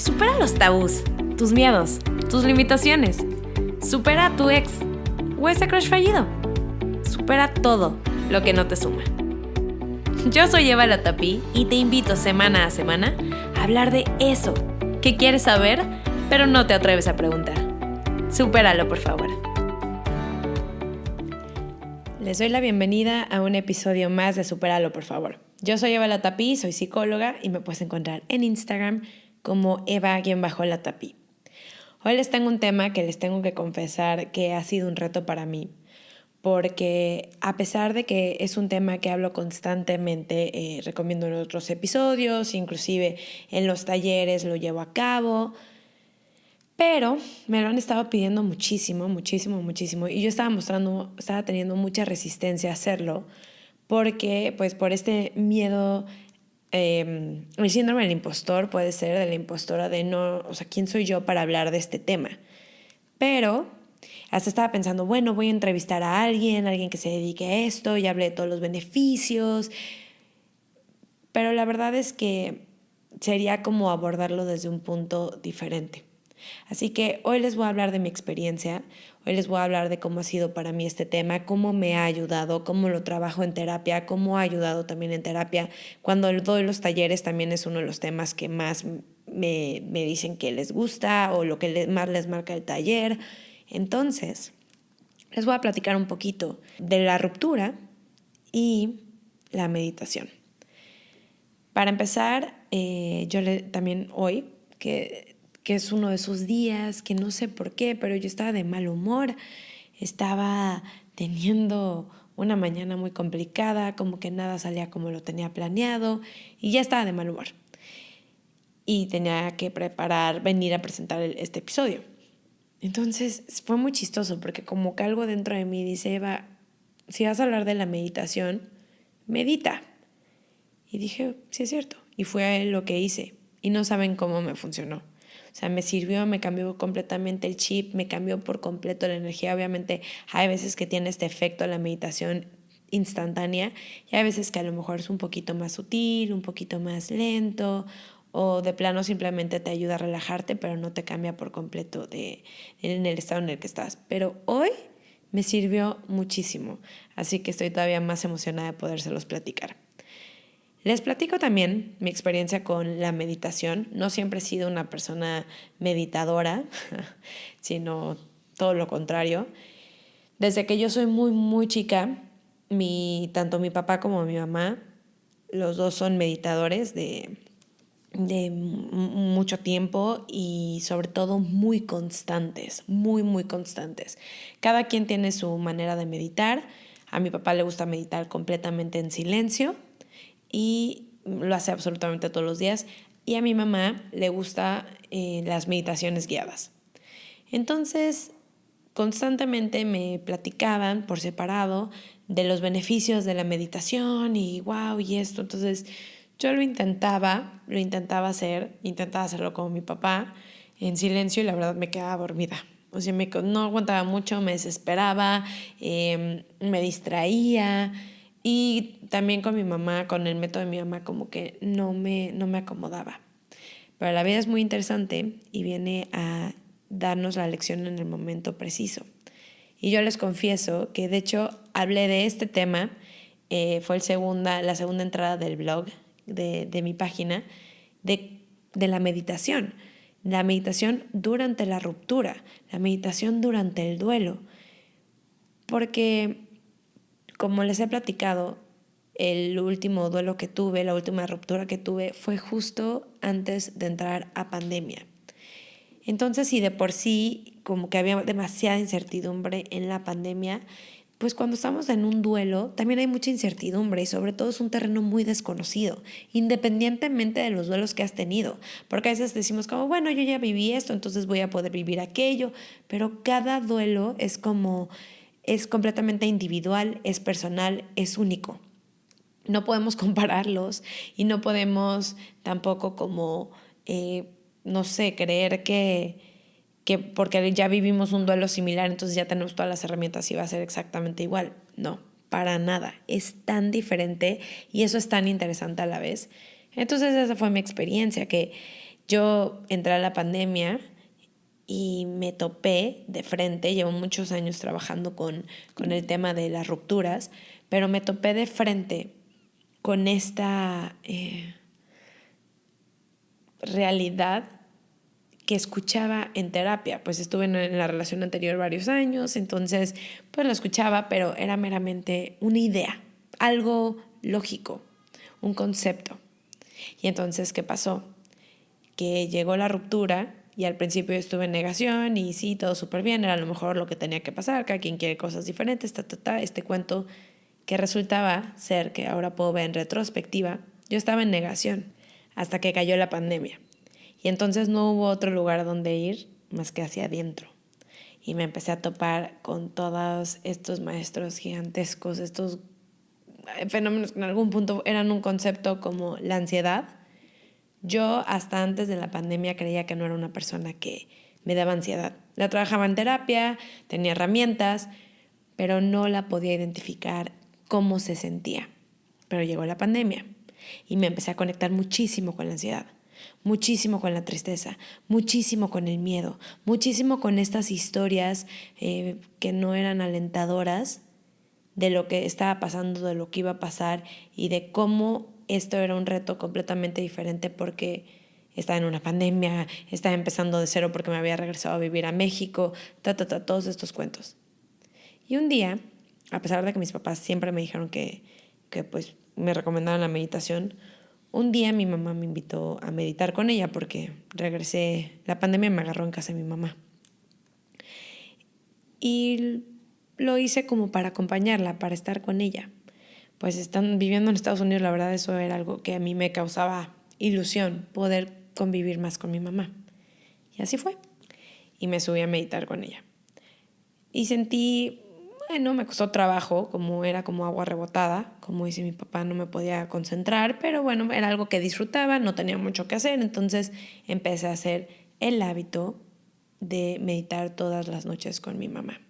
Supera los tabús, tus miedos, tus limitaciones. Supera a tu ex o ese crush fallido. Supera todo lo que no te suma. Yo soy Eva Latapí y te invito semana a semana a hablar de eso que quieres saber, pero no te atreves a preguntar. Supéralo, por favor. Les doy la bienvenida a un episodio más de Supéralo, por favor. Yo soy Eva Latapí, soy psicóloga y me puedes encontrar en Instagram como Eva-Latapí. Hoy les tengo un tema que les tengo que confesar que ha sido un reto para mí, porque a pesar de que es un tema que hablo constantemente, recomiendo en otros episodios, inclusive en los talleres lo llevo a cabo, pero me lo han estado pidiendo muchísimo, y yo estaba teniendo mucha resistencia a hacerlo, porque pues por este miedo, el síndrome del impostor puede ser de la impostora de no, o sea, ¿quién soy yo para hablar de este tema? Pero hasta estaba pensando, bueno, voy a entrevistar a alguien que se dedique a esto y hable de todos los beneficios, pero la verdad es que sería como abordarlo desde un punto diferente. Así que hoy les voy a hablar de mi experiencia, hoy les voy a hablar de cómo ha sido para mí este tema, cómo me ha ayudado, cómo lo trabajo en terapia, cómo ha ayudado también en terapia. Cuando doy los talleres también es uno de los temas que más me dicen que les gusta o lo que más les marca el taller. Entonces, les voy a platicar un poquito de la ruptura y la meditación. Para empezar, también hoy, que es uno de esos días que no sé por qué, pero yo estaba de mal humor, estaba teniendo una mañana muy complicada, como que nada salía como lo tenía planeado y ya estaba de mal humor. Y tenía que venir a presentar este episodio. Entonces fue muy chistoso porque como que algo dentro de mí dice, Eva, si vas a hablar de la meditación, medita. Y dije, sí es cierto. Y fue lo que hice. Y no saben cómo me funcionó. O sea, me sirvió, me cambió completamente el chip, me cambió por completo la energía. Obviamente hay veces que tiene este efecto la meditación instantánea y hay veces que a lo mejor es un poquito más sutil, un poquito más lento o de plano simplemente te ayuda a relajarte, pero no te cambia por completo en el estado en el que estás. Pero hoy me sirvió muchísimo, así que estoy todavía más emocionada de podérselos platicar. Les platico también mi experiencia con la meditación. No siempre he sido una persona meditadora, sino todo lo contrario. Desde que yo soy muy chica, tanto mi papá como mi mamá, los dos son meditadores de mucho tiempo y sobre todo muy constantes, muy constantes. Cada quien tiene su manera de meditar. A mi papá le gusta meditar completamente en silencio y lo hace absolutamente todos los días. Y a mi mamá le gusta las meditaciones guiadas. Entonces, constantemente me platicaban por separado de los beneficios de la meditación y wow y esto. Entonces, yo lo intentaba hacerlo como mi papá en silencio y la verdad me quedaba dormida. O sea, no aguantaba mucho, me desesperaba, me distraía. Y también con mi mamá, con el método de mi mamá, como que no me acomodaba. Pero la vida es muy interesante y viene a darnos la lección en el momento preciso. Y yo les confieso que de hecho hablé de este tema, fue la segunda entrada del blog de mi página, de la meditación. La meditación durante la ruptura, la meditación durante el duelo. Porque como les he platicado, el último duelo que tuve, la última ruptura que tuve fue justo antes de entrar a pandemia. Entonces, si de por sí como que había demasiada incertidumbre en la pandemia, pues cuando estamos en un duelo también hay mucha incertidumbre y sobre todo es un terreno muy desconocido, independientemente de los duelos que has tenido. Porque a veces decimos como, bueno, yo ya viví esto, entonces voy a poder vivir aquello, pero cada duelo es completamente individual, es personal, es único. No podemos compararlos y no podemos tampoco como, no sé, creer que porque ya vivimos un duelo similar, entonces ya tenemos todas las herramientas y va a ser exactamente igual. No, para nada. Es tan diferente y eso es tan interesante a la vez. Entonces esa fue mi experiencia, que Yo entré a la pandemia y me topé de frente, llevo muchos años trabajando con el tema de las rupturas, pero me topé de frente con esta realidad que escuchaba en terapia. Pues estuve en la relación anterior varios años, entonces pues lo escuchaba, pero era meramente una idea, algo lógico, un concepto. Y entonces, ¿qué pasó? Que llegó la ruptura y al principio yo estuve en negación y sí, todo súper bien, era a lo mejor lo que tenía que pasar, cada quien quiere cosas diferentes, este cuento que resultaba ser, que ahora puedo ver en retrospectiva, yo estaba en negación hasta que cayó la pandemia. Y entonces no hubo otro lugar donde ir más que hacia adentro. Y me empecé a topar con todos estos maestros gigantescos, estos fenómenos que en algún punto eran un concepto como la ansiedad. Yo hasta antes de la pandemia creía que no era una persona que me daba ansiedad. La trabajaba en terapia, tenía herramientas, pero no la podía identificar cómo se sentía. Pero llegó la pandemia y me empecé a conectar muchísimo con la ansiedad, muchísimo con la tristeza, muchísimo con el miedo, muchísimo con estas historias que no eran alentadoras de lo que estaba pasando, de lo que iba a pasar y de cómo esto era un reto completamente diferente porque estaba en una pandemia, estaba empezando de cero porque me había regresado a vivir a México, todos estos cuentos. Y un día, a pesar de que mis papás siempre me dijeron que pues me recomendaban la meditación, un día mi mamá me invitó a meditar con ella porque regresé, la pandemia me agarró en casa de mi mamá. Y lo hice como para acompañarla, para estar con ella. Pues están viviendo en Estados Unidos, la verdad eso era algo que a mí me causaba ilusión, poder convivir más con mi mamá. Y así fue. Y me subí a meditar con ella. Y sentí, bueno, me costó trabajo, como era como agua rebotada, como dice mi papá, no me podía concentrar, pero bueno, era algo que disfrutaba, no tenía mucho que hacer, entonces empecé a hacer el hábito de meditar todas las noches con mi mamá.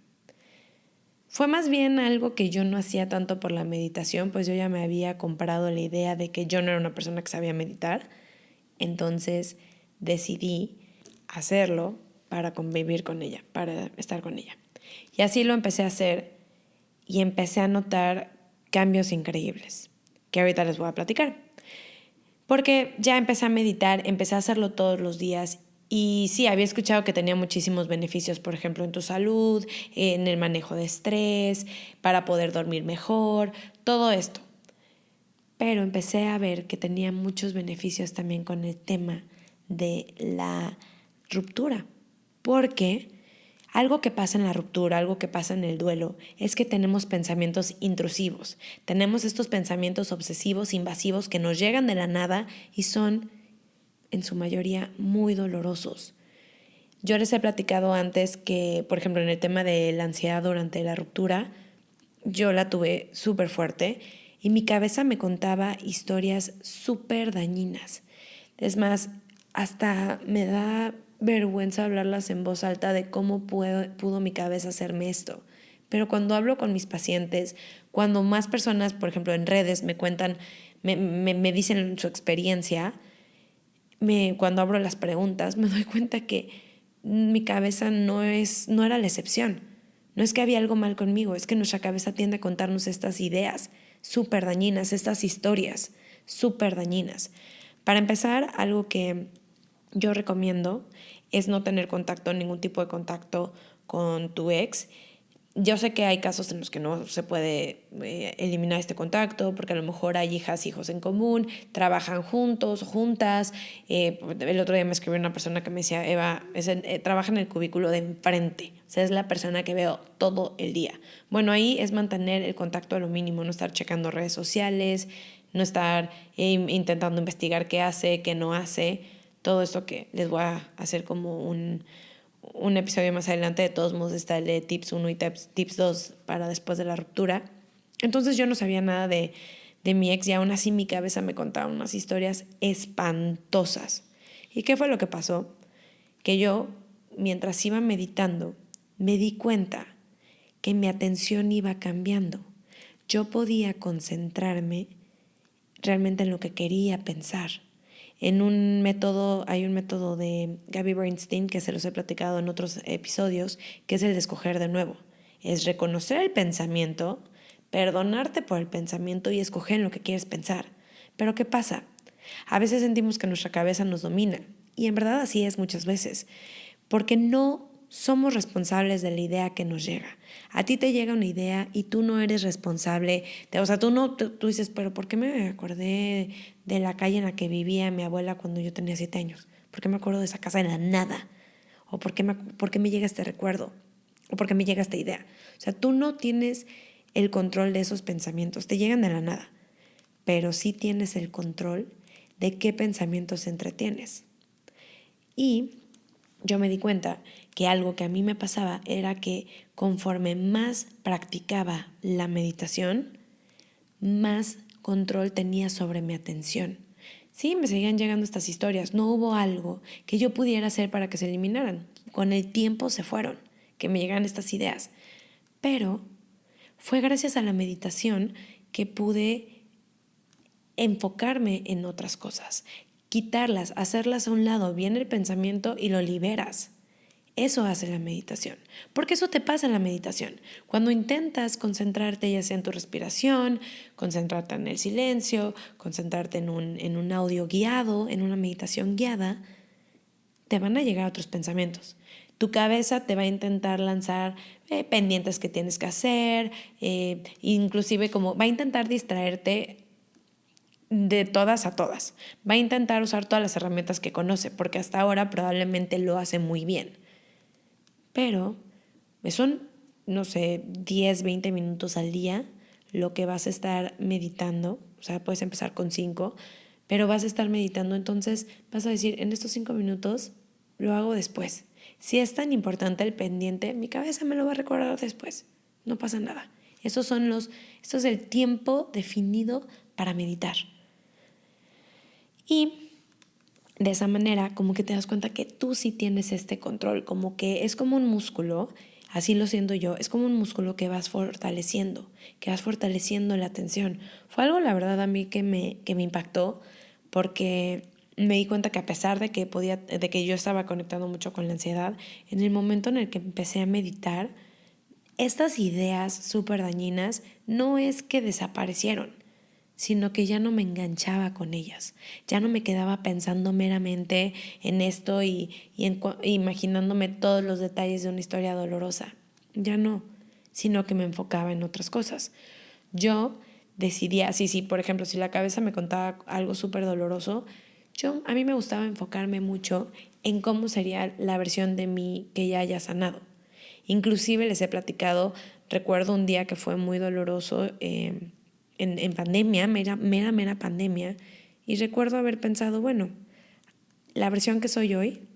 Fue más bien algo que yo no hacía tanto por la meditación, pues yo ya me había comprado la idea de que yo no era una persona que sabía meditar, entonces decidí hacerlo para convivir con ella, para estar con ella. Y así lo empecé a hacer y empecé a notar cambios increíbles, que ahorita les voy a platicar. Porque ya empecé a meditar, empecé a hacerlo todos los días y sí, había escuchado que tenía muchísimos beneficios, por ejemplo, en tu salud, en el manejo de estrés, para poder dormir mejor, todo esto. Pero empecé a ver que tenía muchos beneficios también con el tema de la ruptura, porque algo que pasa en la ruptura, algo que pasa en el duelo, es que tenemos pensamientos intrusivos, tenemos estos pensamientos obsesivos, invasivos que nos llegan de la nada y son, en su mayoría, muy dolorosos. Yo les he platicado antes que, por ejemplo, en el tema de la ansiedad durante la ruptura, yo la tuve súper fuerte y mi cabeza me contaba historias súper dañinas. Es más, hasta me da vergüenza hablarlas en voz alta de cómo pudo mi cabeza hacerme esto. Pero cuando hablo con mis pacientes, cuando más personas, por ejemplo, en redes me cuentan, me dicen su experiencia, cuando abro las preguntas, me doy cuenta que mi cabeza no era la excepción. No es que había algo mal conmigo, es que nuestra cabeza tiende a contarnos estas ideas súper dañinas, estas historias súper dañinas. Para empezar, algo que yo recomiendo es no tener contacto, ningún tipo de contacto con tu ex. Yo sé que hay casos en los que no se puede eliminar este contacto porque a lo mejor hay hijos en común, trabajan juntos, juntas. El otro día me escribió una persona que me decía, Eva, trabaja en el cubículo de enfrente, o sea, es la persona que veo todo el día. Bueno, ahí es mantener el contacto a lo mínimo, no estar checando redes sociales, no estar intentando investigar qué hace, qué no hace. Todo esto que les voy a hacer como un episodio más adelante. De todos modos está el de tips 1 y tips 2 para después de la ruptura. Entonces yo no sabía nada de mi ex y aún así mi cabeza me contaba unas historias espantosas. ¿Y qué fue lo que pasó? Que yo, mientras iba meditando, me di cuenta que mi atención iba cambiando. Yo podía concentrarme realmente en lo que quería pensar, Hay un método de Gabby Bernstein que se los he platicado en otros episodios, que es el de escoger de nuevo. Es reconocer el pensamiento, perdonarte por el pensamiento y escoger en lo que quieres pensar. Pero ¿qué pasa? A veces sentimos que nuestra cabeza nos domina, y en verdad así es muchas veces, porque no somos responsables de la idea que nos llega. A ti te llega una idea y tú no eres responsable. Tú dices, pero ¿por qué me acordé de la calle en la que vivía mi abuela cuando yo tenía 7 años? ¿Por qué me acuerdo de esa casa en la nada? ¿O por qué me llega este recuerdo? ¿O por qué me llega esta idea? O sea, tú no tienes el control de esos pensamientos, te llegan de la nada, pero sí tienes el control de qué pensamientos entretienes. Y yo me di cuenta que algo que a mí me pasaba era que conforme más practicaba la meditación, más control tenía sobre mi atención. Sí, me seguían llegando estas historias. No hubo algo que yo pudiera hacer para que se eliminaran. Con el tiempo se fueron, que me llegan estas ideas. Pero fue gracias a la meditación que pude enfocarme en otras cosas, quitarlas, hacerlas a un lado, viene el pensamiento y lo liberas. Eso hace la meditación, porque eso te pasa en la meditación. Cuando intentas concentrarte ya sea en tu respiración, concentrarte en el silencio, concentrarte en un audio guiado, en una meditación guiada, te van a llegar otros pensamientos. Tu cabeza te va a intentar lanzar pendientes que tienes que hacer, inclusive como va a intentar distraerte de todas a todas. Va a intentar usar todas las herramientas que conoce, porque hasta ahora probablemente lo hace muy bien. Pero son, no sé, 10, 20 minutos al día lo que vas a estar meditando. O sea, puedes empezar con 5, pero vas a estar meditando. Entonces vas a decir, en estos 5 minutos lo hago después. Si es tan importante el pendiente, mi cabeza me lo va a recordar después. No pasa nada. Esto es el tiempo definido para meditar. Y de esa manera, como que te das cuenta que tú sí tienes este control, como que es como un músculo, así lo siento yo, es como un músculo que vas fortaleciendo la atención. Fue algo, la verdad, a mí que me impactó, porque me di cuenta que a pesar de que yo estaba conectando mucho con la ansiedad, en el momento en el que empecé a meditar, estas ideas súper dañinas no es que desaparecieron, sino que ya no me enganchaba con ellas, ya no me quedaba pensando meramente en esto y imaginándome todos los detalles de una historia dolorosa, ya no, sino que me enfocaba en otras cosas. Yo decidía, sí, por ejemplo, si la cabeza me contaba algo súper doloroso, a mí me gustaba enfocarme mucho en cómo sería la versión de mí que ya haya sanado. Inclusive les he platicado, recuerdo un día que fue muy doloroso, en pandemia, mera pandemia, y recuerdo haber pensado, bueno, la versión que soy hoy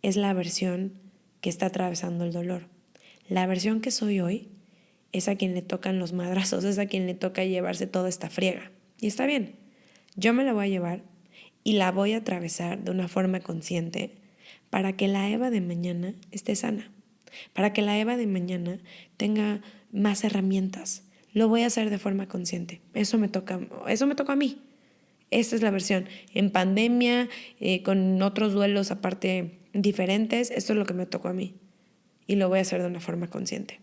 es la versión que está atravesando el dolor. La versión que soy hoy es a quien le tocan los madrazos, es a quien le toca llevarse toda esta friega. Y está bien, yo me la voy a llevar y la voy a atravesar de una forma consciente para que la Eva de mañana esté sana, para que la Eva de mañana tenga más herramientas. Lo voy a hacer de forma consciente. Eso me toca a mí. Esta es la versión. En pandemia, con otros duelos aparte diferentes, esto es lo que me tocó a mí. Y lo voy a hacer de una forma consciente.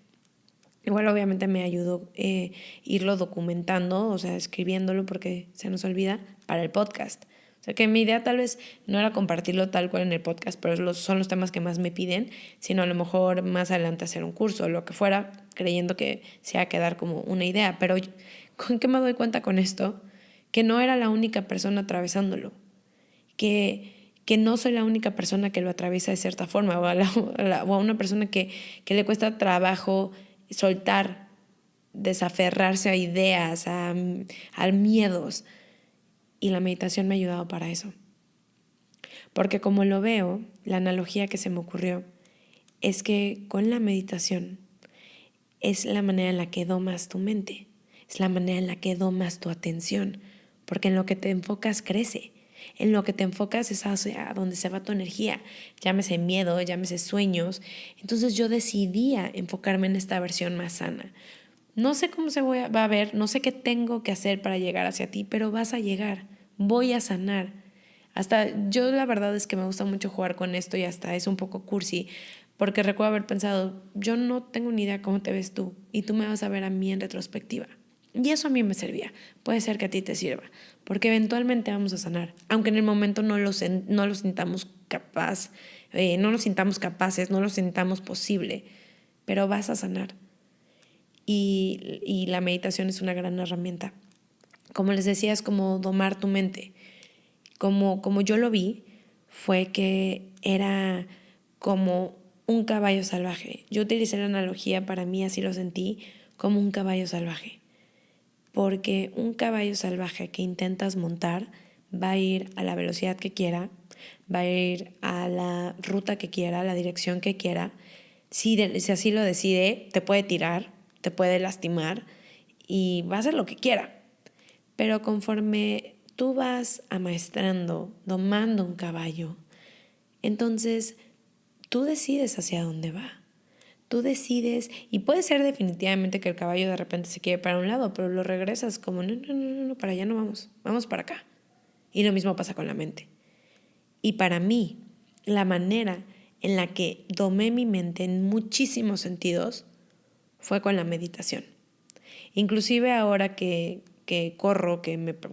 Igual obviamente me ayudó irlo documentando, o sea, escribiéndolo porque se nos olvida, para el podcast. O sea, que mi idea tal vez no era compartirlo tal cual en el podcast, pero son los temas que más me piden, sino a lo mejor más adelante hacer un curso o lo que fuera, creyendo que se va a quedar como una idea. Pero ¿con qué me doy cuenta con esto? Que no era la única persona atravesándolo, que no soy la única persona que lo atraviesa de cierta forma, o a una persona que le cuesta trabajo soltar, desaferrarse a ideas, a miedos. Y la meditación me ha ayudado para eso. Porque como lo veo, la analogía que se me ocurrió es que con la meditación es la manera en la que domas tu mente, es la manera en la que domas tu atención, porque en lo que te enfocas crece. En lo que te enfocas es hacia donde se va tu energía, llámese miedo, llámese sueños. Entonces yo decidía enfocarme en esta versión más sana. No sé cómo va a ver, no sé qué tengo que hacer para llegar hacia ti, pero vas a llegar, voy a sanar. Hasta yo la verdad es que me gusta mucho jugar con esto y hasta es un poco cursi, porque recuerdo haber pensado, yo no tengo ni idea cómo te ves tú y tú me vas a ver a mí en retrospectiva. Y eso a mí me servía. Puede ser que a ti te sirva, porque eventualmente vamos a sanar, aunque en el momento no lo sintamos capaz, no lo sintamos capaces, no lo sintamos posible, pero vas a sanar. Y la meditación es una gran herramienta. Como les decía, es como domar tu mente. Como yo lo vi, fue que era como un caballo salvaje. Yo utilicé la analogía, para mí así lo sentí, como un caballo salvaje. Porque un caballo salvaje que intentas montar va a ir a la velocidad que quiera, va a ir a la ruta que quiera, a la dirección que quiera. Si así lo decide, te puede tirar, te puede lastimar y va a hacer lo que quiera. Pero conforme tú vas amaestrando, domando un caballo, entonces tú decides hacia dónde va. Tú decides, y puede ser definitivamente que el caballo de repente se quiere para un lado, pero lo regresas como, no, para allá no vamos, vamos para acá. Y lo mismo pasa con la mente. Y para mí, la manera en la que domé mi mente en muchísimos sentidos fue con la meditación. Inclusive ahora que corro,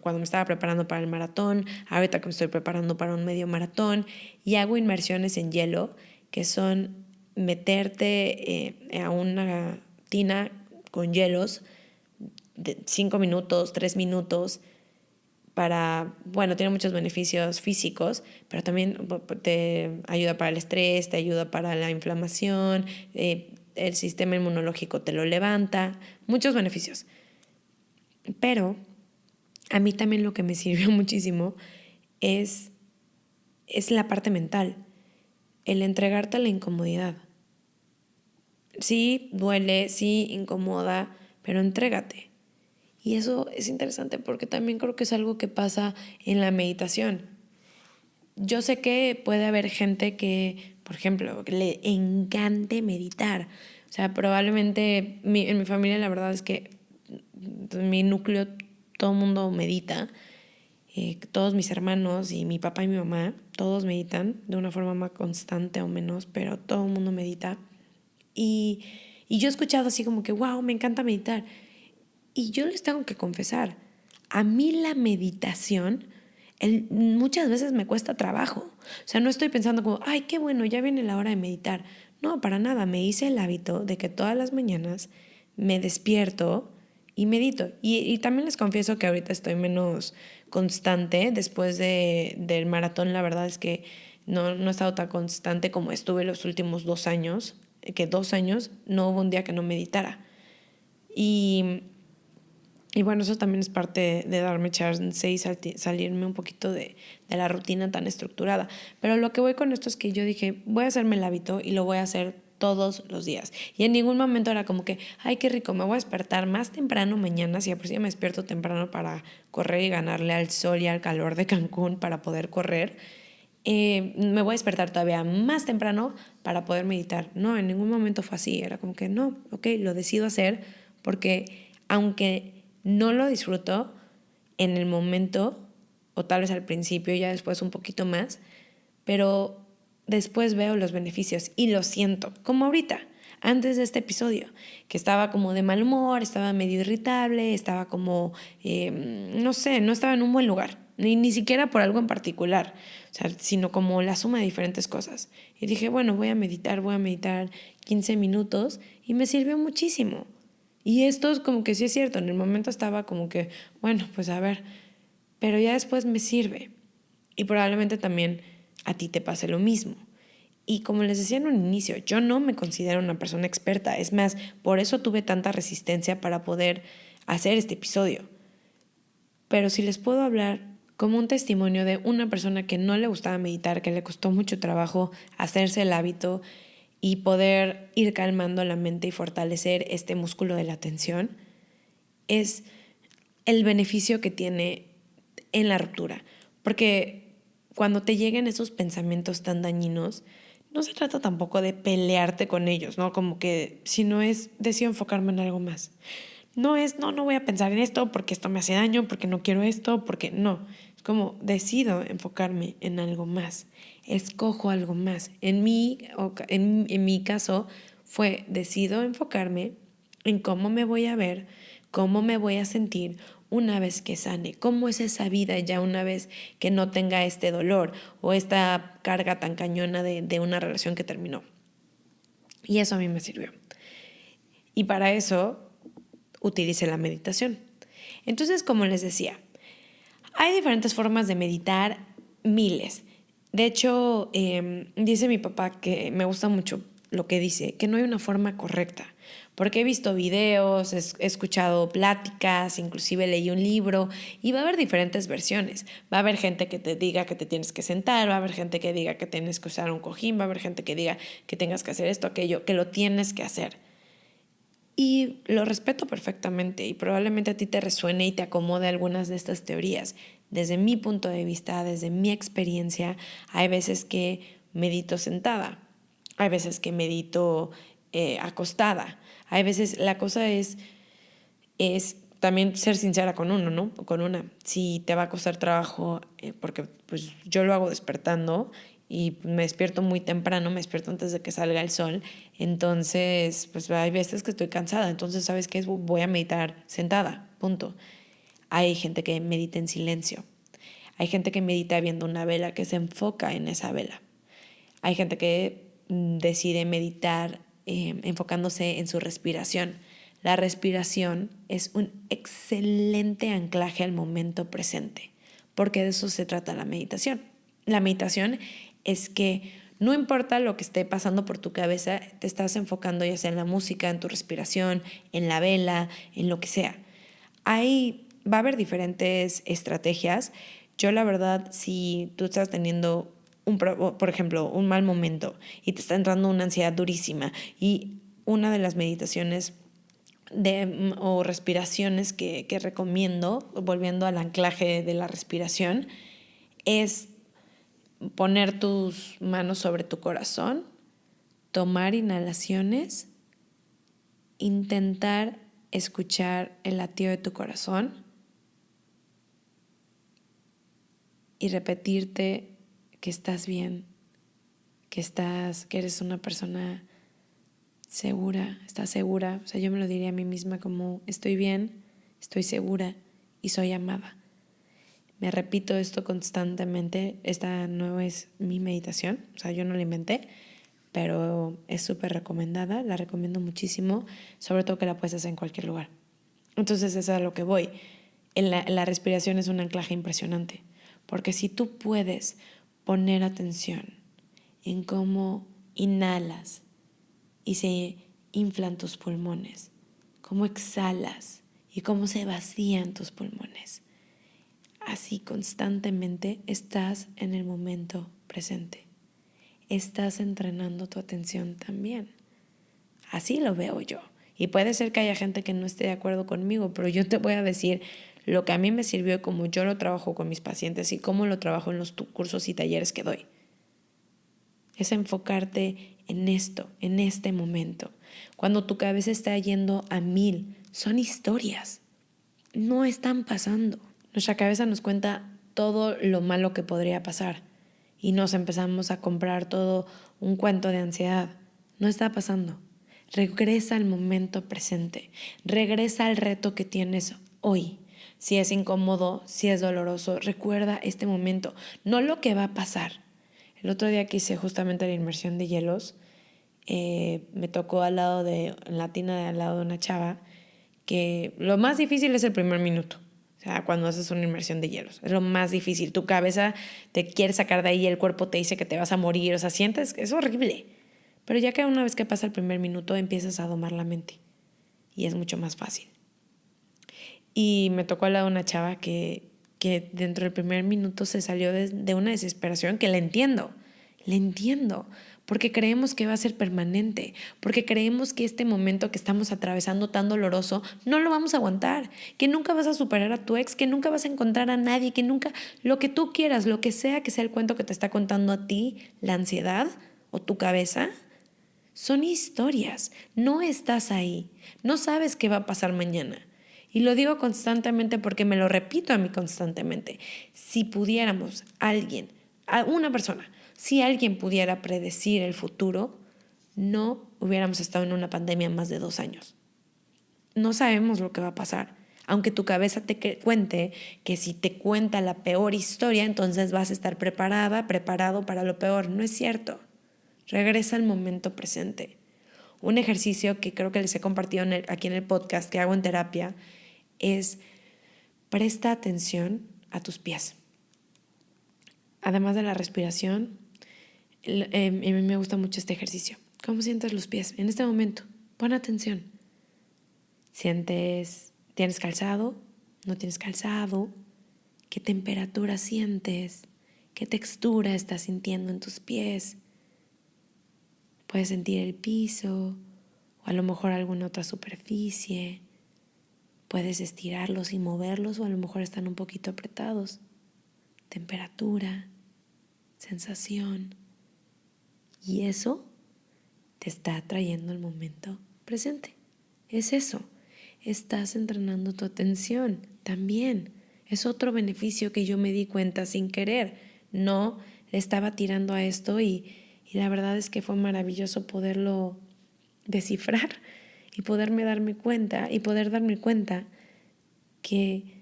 cuando me estaba preparando para el maratón, ahorita que me estoy preparando para un medio maratón y hago inmersiones en hielo, que son meterte a una tina con hielos de 5 minutos, 3 minutos, tiene muchos beneficios físicos, pero también te ayuda para el estrés, te ayuda para la inflamación, el sistema inmunológico te lo levanta, muchos beneficios. Pero a mí también lo que me sirvió muchísimo es la parte mental, el entregarte a la incomodidad. Sí, duele, sí, incomoda, pero entrégate. Y eso es interesante porque también creo que es algo que pasa en la meditación. Yo sé que puede haber gente que, por ejemplo, que le encante meditar. O sea, probablemente en mi familia la verdad es que mi núcleo, todo el mundo medita. Todos mis hermanos y mi papá y mi mamá, todos meditan de una forma más constante o menos, pero todo el mundo medita. Y yo he escuchado así como que, wow, me encanta meditar. Y yo les tengo que confesar, a mí la meditación muchas veces me cuesta trabajo. O sea, no estoy pensando como, ay, qué bueno, ya viene la hora de meditar. No, para nada. Me hice el hábito de que todas las mañanas me despierto y medito. Y también les confieso que ahorita estoy menos constante. Después del maratón, la verdad es que no he estado tan constante como estuve los últimos 2 años. Que 2 años no hubo un día que no meditara. Y bueno, eso también es parte de darme chance y salirme un poquito de la rutina tan estructurada. Pero lo que voy con esto es que yo dije, voy a hacerme el hábito y lo voy a hacer todos los días. Y en ningún momento era como que, ay, qué rico, me voy a despertar más temprano mañana, si a por sí ya me despierto temprano para correr y ganarle al sol y al calor de Cancún para poder correr. Me voy a despertar todavía más temprano para poder meditar. No, en ningún momento fue así. Era como que no, ok, lo decido hacer porque aunque no lo disfruto en el momento, o tal vez al principio, ya después un poquito más, pero después veo los beneficios y lo siento, como ahorita, antes de este episodio, que estaba como de mal humor, estaba medio irritable, estaba como, no sé, no estaba en un buen lugar, ni siquiera por algo en particular, o sea, sino como la suma de diferentes cosas. Y dije, bueno, voy a meditar 15 minutos y me sirvió muchísimo. Y esto es como que sí es cierto, en el momento estaba como que, bueno, pues a ver, pero ya después me sirve. Y probablemente también a ti te pase lo mismo. Y como les decía en un inicio, yo no me considero una persona experta. Es más, por eso tuve tanta resistencia para poder hacer este episodio. Pero si les puedo hablar como un testimonio de una persona que no le gustaba meditar, que le costó mucho trabajo hacerse el hábito y poder ir calmando la mente y fortalecer este músculo de la atención, es el beneficio que tiene en la ruptura. Porque cuando te lleguen esos pensamientos tan dañinos, no se trata tampoco de pelearte con ellos, ¿no? Como que si no es, decido enfocarme en algo más. no voy a pensar en esto porque esto me hace daño, porque no quiero esto, porque no. Es como decido enfocarme en algo más, escojo algo más. En mi caso fue decido enfocarme en cómo me voy a ver, cómo me voy a sentir una vez que sane, cómo es esa vida ya una vez que no tenga este dolor o esta carga tan cañona de una relación que terminó. Y eso a mí me sirvió. Y para eso utilicé la meditación. Entonces, como les decía, hay diferentes formas de meditar, miles. De hecho, dice mi papá que me gusta mucho lo que dice, que no hay una forma correcta. Porque he visto videos, he escuchado pláticas, inclusive leí un libro y va a haber diferentes versiones. Va a haber gente que te diga que te tienes que sentar, va a haber gente que diga que tienes que usar un cojín, va a haber gente que diga que tengas que hacer esto, aquello, que lo tienes que hacer. Y lo respeto perfectamente y probablemente a ti te resuene y te acomode algunas de estas teorías. Desde mi punto de vista, desde mi experiencia, hay veces que medito sentada, hay veces que medito acostada, hay veces la cosa es también ser sincera con uno, ¿no? Con una. Si te va a costar trabajo, porque pues yo lo hago despertando y me despierto muy temprano, me despierto antes de que salga el sol, entonces pues hay veces que estoy cansada, entonces ¿sabes qué? Voy a meditar sentada, punto. Hay gente que medita en silencio, hay gente que medita viendo una vela, que se enfoca en esa vela. Hay gente que decide meditar enfocándose en su respiración. La respiración es un excelente anclaje al momento presente, porque de eso se trata la meditación. La meditación es que no importa lo que esté pasando por tu cabeza, te estás enfocando ya sea en la música, en tu respiración, en la vela, en lo que sea. Va a haber diferentes estrategias. Yo la verdad, si tú estás teniendo por ejemplo, un mal momento y te está entrando una ansiedad durísima y una de las meditaciones o respiraciones que recomiendo, volviendo al anclaje de la respiración, es poner tus manos sobre tu corazón, tomar inhalaciones, intentar escuchar el latido de tu corazón y repetirte que estás bien, que eres una persona segura, estás segura. O sea, yo me lo diría a mí misma como estoy bien, estoy segura y soy amada. Me repito esto constantemente. Esta no es mi meditación, o sea, yo no la inventé, pero es súper recomendada, la recomiendo muchísimo, sobre todo que la puedes hacer en cualquier lugar. Entonces, eso es a lo que voy. La respiración es un anclaje impresionante, porque si tú puedes poner atención en cómo inhalas y se inflan tus pulmones, cómo exhalas y cómo se vacían tus pulmones, así constantemente estás en el momento presente. Estás entrenando tu atención también. Así lo veo yo. Y puede ser que haya gente que no esté de acuerdo conmigo, pero yo te voy a decir lo que a mí me sirvió y cómo yo lo trabajo con mis pacientes y cómo lo trabajo en los cursos y talleres que doy. Es enfocarte en esto, en este momento. Cuando tu cabeza está yendo a 1000, son historias. No están pasando. Nuestra cabeza nos cuenta todo lo malo que podría pasar y nos empezamos a comprar todo un cuento de ansiedad. No está pasando. Regresa al momento presente. Regresa al reto que tienes hoy. Si es incómodo, si es doloroso, recuerda este momento, no lo que va a pasar. El otro día que hice justamente la inmersión de hielos, me tocó en la tina de al lado de una chava, que lo más difícil es el primer minuto. O sea, cuando haces una inmersión de hielos. Es lo más difícil. Tu cabeza te quiere sacar de ahí, el cuerpo te dice que te vas a morir. O sea, sientes que es horrible. Pero ya que una vez que pasa el primer minuto, empiezas a domar la mente. Y es mucho más fácil. Y me tocó al lado de una chava que dentro del primer minuto se salió de una desesperación que la entiendo. La entiendo. Porque creemos que va a ser permanente, porque creemos que este momento que estamos atravesando tan doloroso no lo vamos a aguantar, que nunca vas a superar a tu ex, que nunca vas a encontrar a nadie, que nunca, lo que tú quieras, lo que sea el cuento que te está contando a ti, la ansiedad o tu cabeza, Son historias, no estás ahí, no sabes qué va a pasar mañana. Y lo digo constantemente porque me lo repito a mí constantemente. Si pudiéramos, una persona, si alguien pudiera predecir el futuro, no hubiéramos estado en una pandemia más de 2 años. No sabemos lo que va a pasar. Aunque tu cabeza te cuente que si te cuenta la peor historia, entonces vas a estar preparado para lo peor. No es cierto. Regresa al momento presente. Un ejercicio que creo que les he compartido aquí en el podcast que hago en terapia es presta atención a tus pies. Además de la respiración, a mí me gusta mucho este ejercicio. ¿Cómo sientes los pies en este momento? Pon atención. ¿Tienes calzado? ¿No tienes calzado? ¿Qué temperatura sientes? ¿Qué textura estás sintiendo en tus pies? Puedes sentir el piso o a lo mejor alguna otra superficie. Puedes estirarlos y moverlos o a lo mejor están un poquito apretados. Temperatura, sensación. Y eso te está trayendo el momento presente. Es eso. Estás entrenando tu atención también. Es otro beneficio que yo me di cuenta sin querer. No le estaba tirando a esto y la verdad es que fue maravilloso poderlo descifrar y poder darme cuenta que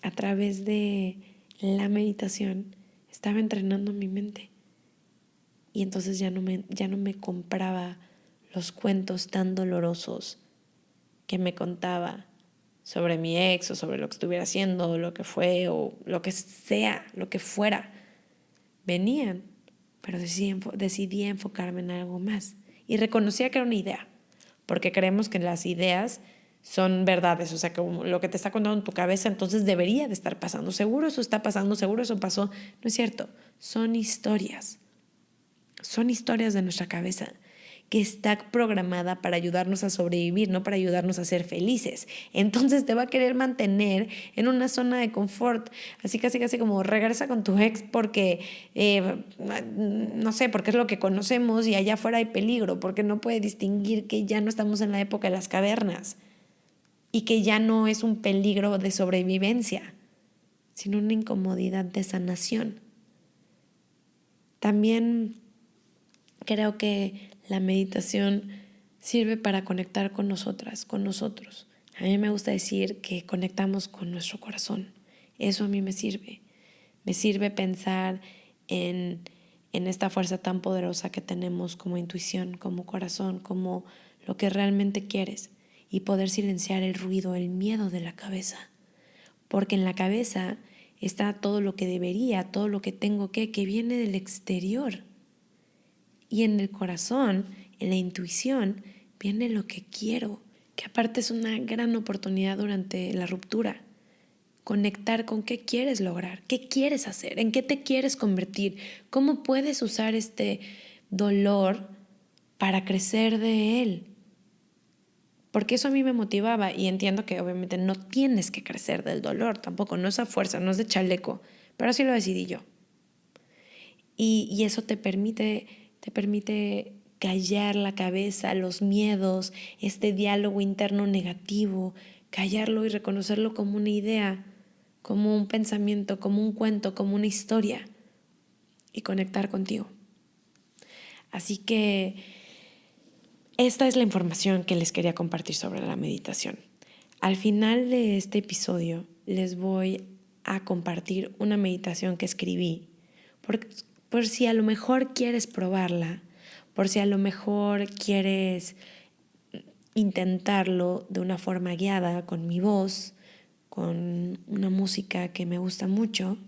a través de la meditación estaba entrenando mi mente. Y entonces ya no me compraba los cuentos tan dolorosos que me contaba sobre mi ex o sobre lo que estuviera haciendo, o lo que fue, o lo que sea, lo que fuera. Venían, pero decidí enfocarme en algo más. Y reconocía que era una idea, porque creemos que las ideas son verdades, o sea, que lo que te está contando en tu cabeza entonces debería de estar pasando. Seguro eso está pasando, seguro eso pasó. No es cierto, son historias de nuestra cabeza que está programada para ayudarnos a sobrevivir, no para ayudarnos a ser felices. Entonces te va a querer mantener en una zona de confort, así casi como regresa con tu ex porque, no sé, porque es lo que conocemos y allá afuera hay peligro, porque no puede distinguir que ya no estamos en la época de las cavernas y que ya no es un peligro de sobrevivencia, sino una incomodidad de sanación. También creo que la meditación sirve para conectar con nosotras, con nosotros. A mí me gusta decir que conectamos con nuestro corazón. Eso a mí me sirve. Me sirve pensar en esta fuerza tan poderosa que tenemos como intuición, como corazón, como lo que realmente quieres y poder silenciar el ruido, el miedo de la cabeza. Porque en la cabeza está todo lo que debería, todo lo que tengo que viene del exterior. Y en el corazón, en la intuición, viene lo que quiero, que aparte es una gran oportunidad durante la ruptura. Conectar con qué quieres lograr, qué quieres hacer, en qué te quieres convertir, cómo puedes usar este dolor para crecer de él. Porque eso a mí me motivaba y entiendo que obviamente no tienes que crecer del dolor, tampoco, no es a fuerza, no es de chaleco, pero así lo decidí yo. Y eso te permite callar la cabeza, los miedos, este diálogo interno negativo, callarlo y reconocerlo como una idea, como un pensamiento, como un cuento, como una historia y conectar contigo. Así que esta es la información que les quería compartir sobre la meditación. Al final de este episodio les voy a compartir una meditación que escribí por si a lo mejor quieres probarla, por si a lo mejor quieres intentarlo de una forma guiada con mi voz, con una música que me gusta mucho.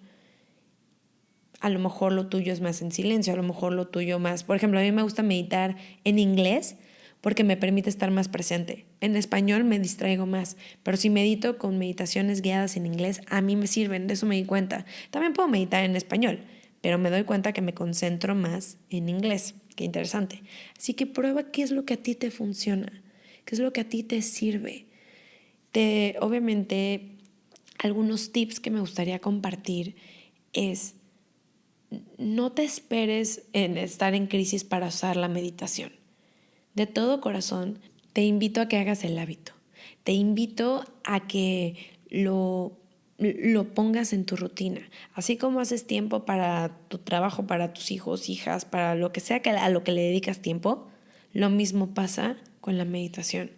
A lo mejor lo tuyo es más en silencio, a lo mejor lo tuyo más... Por ejemplo, a mí me gusta meditar en inglés porque me permite estar más presente. En español me distraigo más, pero si medito con meditaciones guiadas en inglés, a mí me sirven, de eso me di cuenta. También puedo meditar en español, pero me doy cuenta que me concentro más en inglés. Qué interesante. Así que prueba qué es lo que a ti te funciona, qué es lo que a ti te sirve. Obviamente, algunos tips que me gustaría compartir es: no te esperes en estar en crisis para usar la meditación. De todo corazón, te invito a que hagas el hábito. Te invito a que lo pongas en tu rutina. Así como haces tiempo para tu trabajo, para tus hijos, hijas, para lo que sea a lo que le dedicas tiempo, lo mismo pasa con la meditación.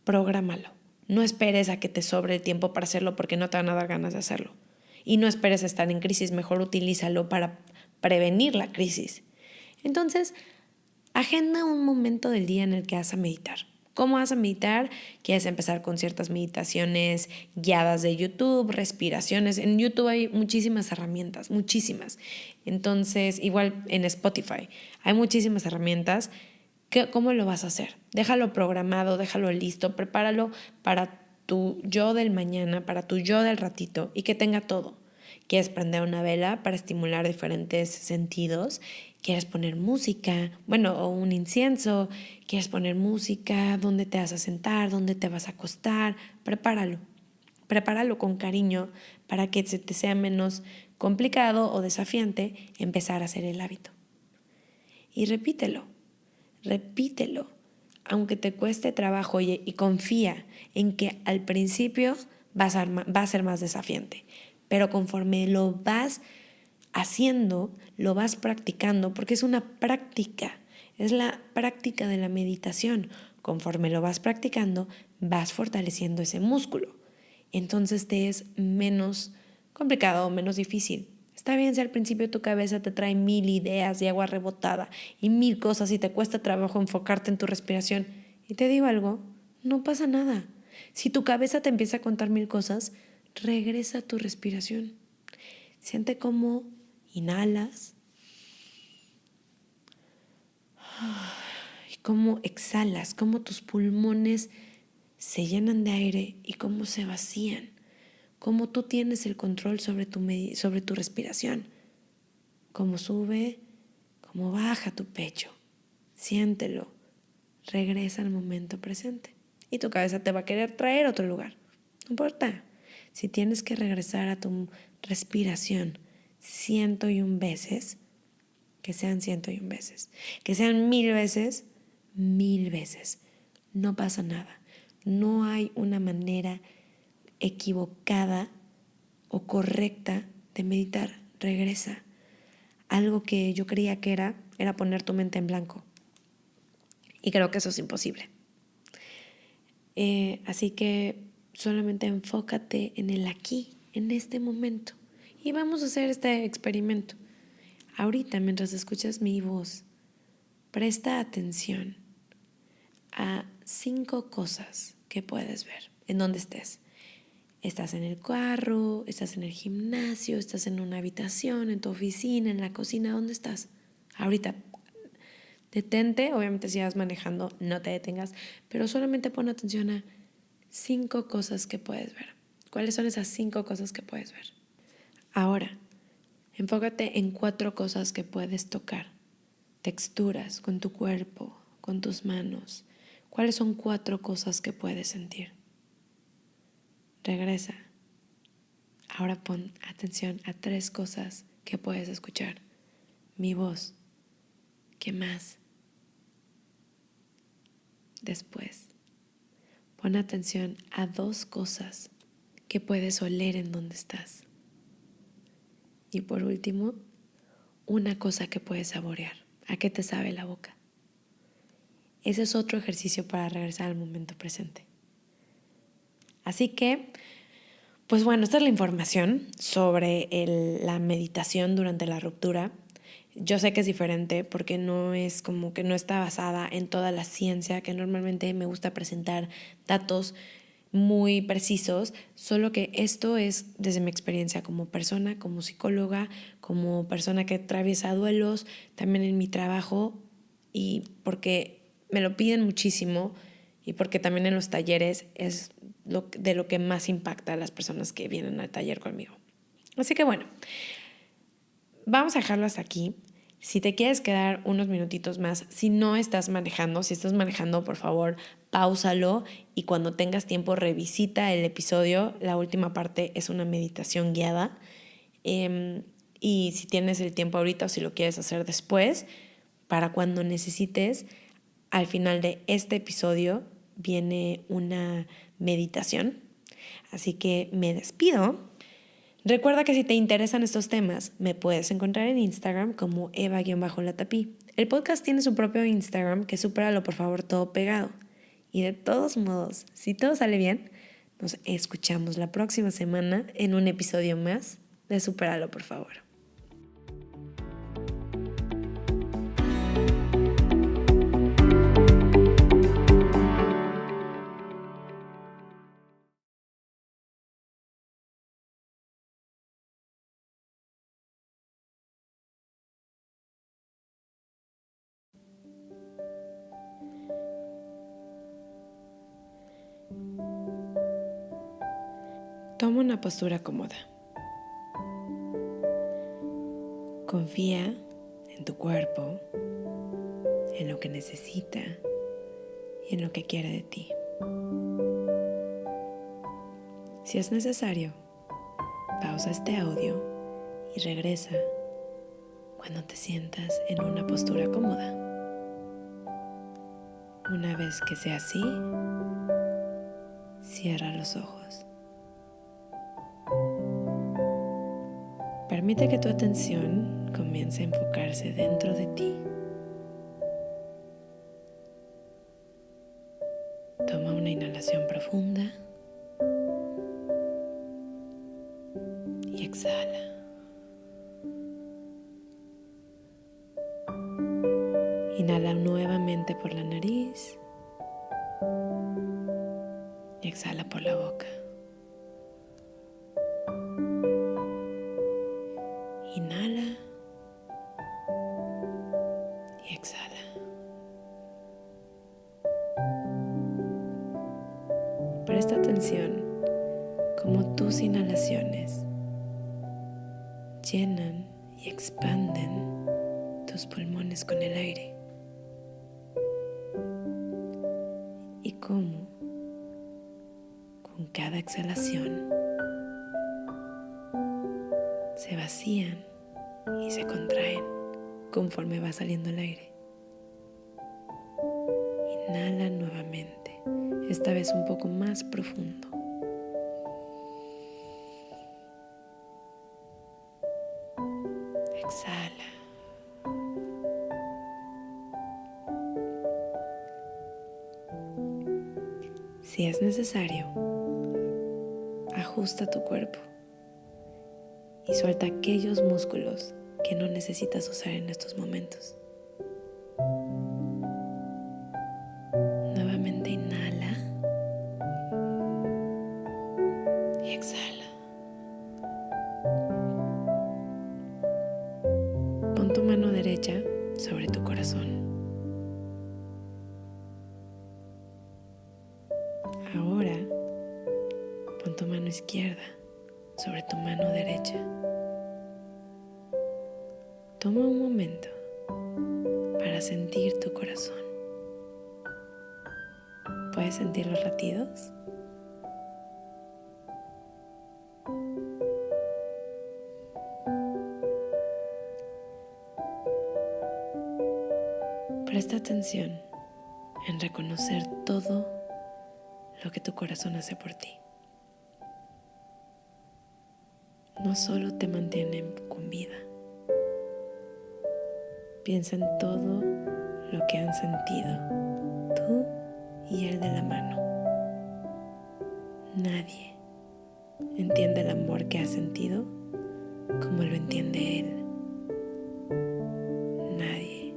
Prográmalo. No esperes a que te sobre el tiempo para hacerlo porque no te van a dar ganas de hacerlo. Y no esperes estar en crisis, mejor utilízalo para prevenir la crisis. Entonces, agenda un momento del día en el que vas a meditar. ¿Cómo vas a meditar? Quieres empezar con ciertas meditaciones guiadas de YouTube, respiraciones. En YouTube hay muchísimas herramientas, muchísimas. Entonces, igual en Spotify, hay muchísimas herramientas. ¿Cómo lo vas a hacer? Déjalo programado, déjalo listo, prepáralo para tu yo del mañana, para tu yo del ratito y que tenga todo. ¿Quieres prender una vela para estimular diferentes sentidos? ¿Quieres poner música? Bueno, o un incienso. ¿Quieres poner música? ¿Dónde te vas a sentar? ¿Dónde te vas a acostar? Prepáralo. Prepáralo con cariño para que se te sea menos complicado o desafiante empezar a hacer el hábito. Y repítelo. Aunque te cueste trabajo y confía en que al principio va a ser más desafiante. Pero conforme lo vas haciendo, lo vas practicando, porque es una práctica, es la práctica de la meditación. Conforme lo vas practicando, vas fortaleciendo ese músculo. Entonces te es menos complicado, menos difícil. Está bien si al principio tu cabeza te trae 1000 ideas de agua rebotada y 1000 cosas y te cuesta trabajo enfocarte en tu respiración. Y te digo algo, no pasa nada. Si tu cabeza te empieza a contar 1000 cosas, regresa a tu respiración. Siente cómo inhalas y cómo exhalas, cómo tus pulmones se llenan de aire y cómo se vacían. Cómo tú tienes el control sobre tu respiración. Cómo sube, cómo baja tu pecho. Siéntelo. Regresa al momento presente. Y tu cabeza te va a querer traer a otro lugar. No importa. Si tienes que regresar a tu respiración 101 veces, que sean 101 veces. Que sean 1000 veces, 1000 veces. No pasa nada. No hay una manera equivocada o correcta de meditar. Regresa. Algo que yo creía que era poner tu mente en blanco. Y creo que eso es imposible. Así que solamente enfócate en el aquí, en este momento. Y vamos a hacer este experimento. Ahorita, mientras escuchas mi voz, presta atención a 5 cosas que puedes ver en donde estés. Estás en el carro, estás en el gimnasio, estás en una habitación, en tu oficina, en la cocina, ¿dónde estás? Ahorita, detente, obviamente si vas manejando, no te detengas, pero solamente pon atención a 5 cosas que puedes ver. ¿Cuáles son esas 5 cosas que puedes ver? Ahora, enfócate en 4 cosas que puedes tocar. Texturas con tu cuerpo, con tus manos. ¿Cuáles son 4 cosas que puedes sentir? Regresa. Ahora pon atención a 3 cosas que puedes escuchar. Mi voz. ¿Qué más? Después, pon atención a 2 cosas que puedes oler en donde estás. Y por último, una cosa que puedes saborear. ¿A qué te sabe la boca? Ese es otro ejercicio para regresar al momento presente. Así que, pues bueno, esta es la información sobre la meditación durante la ruptura. Yo sé que es diferente porque no es como que no está basada en toda la ciencia, que normalmente me gusta presentar datos muy precisos, solo que esto es desde mi experiencia como persona, como psicóloga, como persona que atraviesa duelos, también en mi trabajo y porque me lo piden muchísimo y porque también en los talleres es de lo que más impacta a las personas que vienen al taller conmigo. Así que bueno, vamos a dejarlo hasta aquí. Si te quieres quedar unos minutitos más, si no estás manejando, si estás manejando, por favor, páusalo y cuando tengas tiempo revisita el episodio. La última parte es una meditación guiada. Y si tienes el tiempo ahorita o si lo quieres hacer después, para cuando necesites, Al final de este episodio viene una meditación, así que me despido. Recuerda que si te interesan estos temas, me puedes encontrar en Instagram como Eva-Latapí. El podcast tiene su propio Instagram, que supéralo por favor todo pegado. Y de todos modos, si todo sale bien, nos escuchamos la próxima semana en un episodio más de Supéralo por favor. Toma una postura cómoda. Confía en tu cuerpo, en lo que necesita y en lo que quiere de ti. Si es necesario, pausa este audio y regresa cuando te sientas en una postura cómoda. Una vez que sea así, cierra los ojos. Permite que tu atención comience a enfocarse dentro de ti. Toma una inhalación profunda y exhala. Inhala nuevamente por la nariz y exhala por la boca. Inhala y exhala. Presta atención cómo tus inhalaciones llenan y expanden tus pulmones con el aire. Y cómo con cada exhalación se vacían y se contraen conforme va saliendo el aire. Inhala nuevamente, esta vez un poco más profundo. Exhala. Si es necesario, ajusta tu cuerpo y suelta aquellos músculos que no necesitas usar en estos momentos. Nuevamente inhala y exhala. Pon tu mano derecha sobre tu corazón. Ahora, pon tu mano izquierda sobre tu mano derecha. Toma un momento para sentir tu corazón. ¿Puedes sentir los latidos? Presta atención en reconocer todo lo que tu corazón hace por ti. No solo te mantiene con vida. Piensa en todo lo que han sentido tú y él de la mano. Nadie entiende el amor que has sentido como lo entiende él. Nadie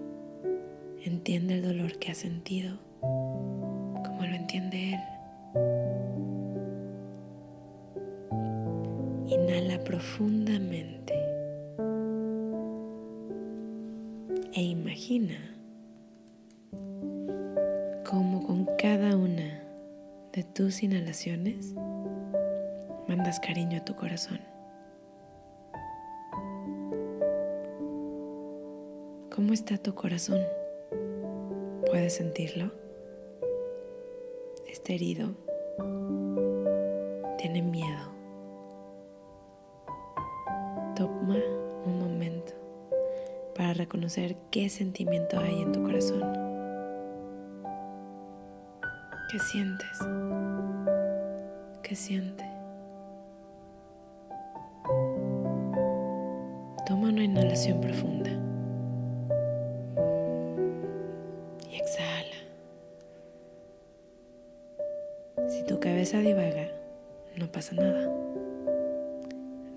entiende el dolor que has sentido como lo entiende él. Inhala profundamente e imagina cómo con cada una de tus inhalaciones mandas cariño a tu corazón. ¿Cómo está tu corazón? ¿Puedes sentirlo? ¿Está herido? ¿Tiene miedo? Toma un momento para reconocer qué sentimiento hay en tu corazón. ¿Qué sientes? ¿Qué siente? Toma una inhalación profunda y exhala. Si tu cabeza divaga, no pasa nada.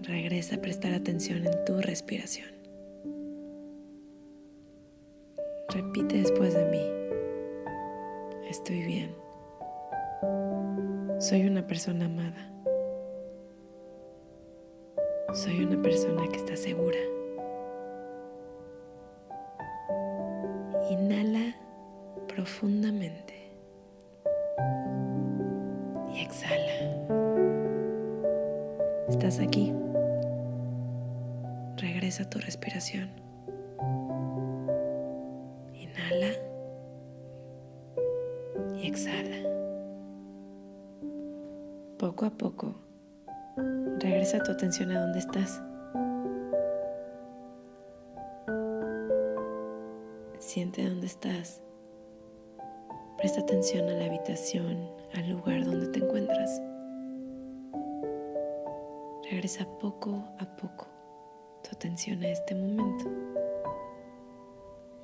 Regresa a prestar atención en tu respiración. Repite después de mí. Estoy bien. Soy una persona amada. Soy una persona que está segura. Inhala profundamente y exhala. Estás aquí. Regresa a tu respiración. Inhala y exhala. Poco a poco, regresa tu atención a donde estás. Siente dónde estás. Presta atención a la habitación, al lugar donde te encuentras. Regresa poco a poco tu atención a este momento.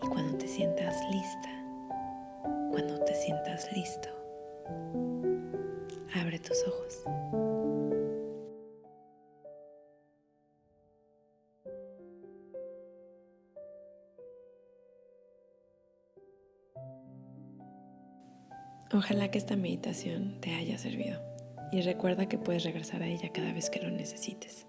Y cuando te sientas lista, cuando te sientas listo, abre tus ojos. Ojalá que esta meditación te haya servido y recuerda que puedes regresar a ella cada vez que lo necesites.